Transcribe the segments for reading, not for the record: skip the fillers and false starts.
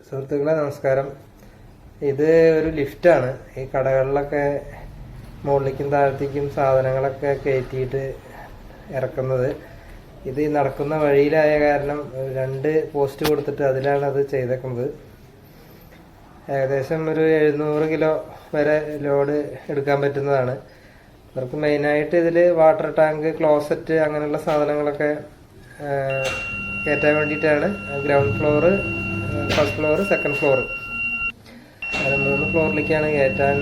സുഹൃത്തുക്കളെ നമസ്കാരം. ഇത് ഒരു ലിഫ്റ്റാണ്. ഈ കടകളിലൊക്കെ മുകളിലേക്കും താഴത്തേക്കും സാധനങ്ങളൊക്കെ കയറ്റിയിട്ട് ഇറക്കുന്നത്. ഇത് നടക്കുന്ന വഴിയിലായ കാരണം 2 പോസ്റ്റ് കൊടുത്തിട്ട് അതിലാണ് അത് ചെയ്തേക്കുന്നത്. ഏകദേശം ഒരു 700 കിലോ വരെ ലോഡ് എടുക്കാൻ പറ്റുന്നതാണ്. അവർക്ക് മെയിനായിട്ട് ഇതിൽ വാട്ടർ ടാങ്ക്, ക്ലോസറ്റ് അങ്ങനെയുള്ള സാധനങ്ങളൊക്കെ കയറ്റാൻ വേണ്ടിയിട്ടാണ്. Ground floor, first floor, second floor, അങ്ങനെ 3 ഫ്ലോറിലേക്കാണ് കയറ്റാൻ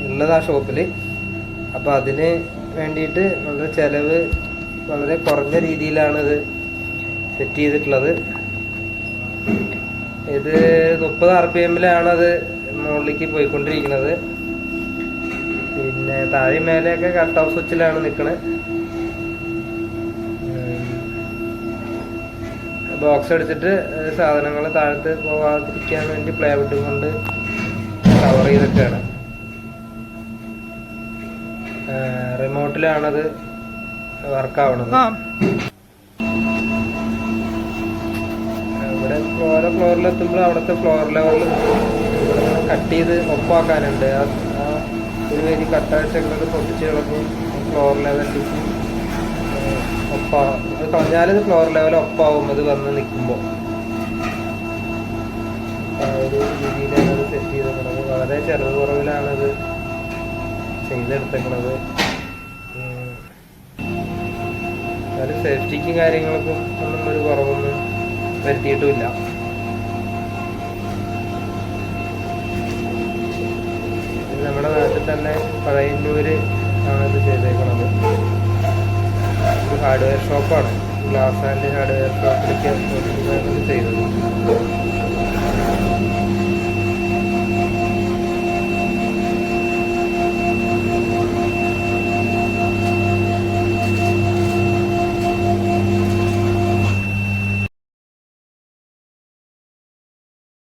ഉള്ളത് ആ ഷോപ്പിൽ. അപ്പോൾ അതിന് വേണ്ടിയിട്ട് വളരെ ചിലവ് വളരെ കുറഞ്ഞ രീതിയിലാണ് ഇത് സെറ്റ് ചെയ്തിട്ടുള്ളത്. ഇത് 30 RPM-ലാണ് അത് മുകളിലേക്ക് പോയിക്കൊണ്ടിരിക്കുന്നത്. പിന്നെ താഴെ മേലെയൊക്കെ കട്ട് ഓഫ് സ്വിച്ചിലാണ് നിൽക്കുന്നത്. ബോക്സ് അടിച്ചിട്ട് സാധനങ്ങൾ താഴത്ത് പോകാതിരിക്കാൻ വേണ്ടി പ്ലൈവുഡ് കൊണ്ട് കവർ ചെയ്തൊക്കെയാണ്. റിമോട്ടിലാണത് വർക്കാവണത്. ഇവിടെ ഓരോ ഫ്ലോറിലെത്തുമ്പോൾ അവിടുത്തെ ഫ്ലോർ ലെവലിൽ കട്ട് ചെയ്ത് ഒപ്പാക്കാനുണ്ട്. ആ ഒരു വരി കട്ടടിച്ചൊക്കെ പൊട്ടിച്ച് കളഞ്ഞ് ഫ്ലോർ ലെവലിൽ ഒപ്പാകും. അത് കളഞ്ഞാലിത് ഫ്ലോർ ലെവൽ ഒപ്പാവും. അത് വന്ന് നിൽക്കുമ്പോൾ ആ ഒരു രീതിയിലാണ് അത് സെറ്റ് ചെയ്തിട്ടുള്ളത്. വളരെ ചെറുത് കുറവിലാണത് ചെയ്തെടുത്തേക്കുന്നത്. എന്നാലും സേഫ്റ്റിക്കും കാര്യങ്ങൾക്കും ഒന്നും ഒരു കുറവൊന്നും വരുത്തിയിട്ടുമില്ല. നമ്മുടെ നാട്ടിൽ തന്നെ പഴയന്നൂര് ആണ് ഇത് ചെയ്തേക്കുന്നത്. ഒരു ഹാർഡ്വെയർ ഷോപ്പാണ്. ഗ്ലാസ് ആൻഡ് ഹാർഡ്വെയർ ഷോപ്പിലേക്ക് ചെയ്തത്.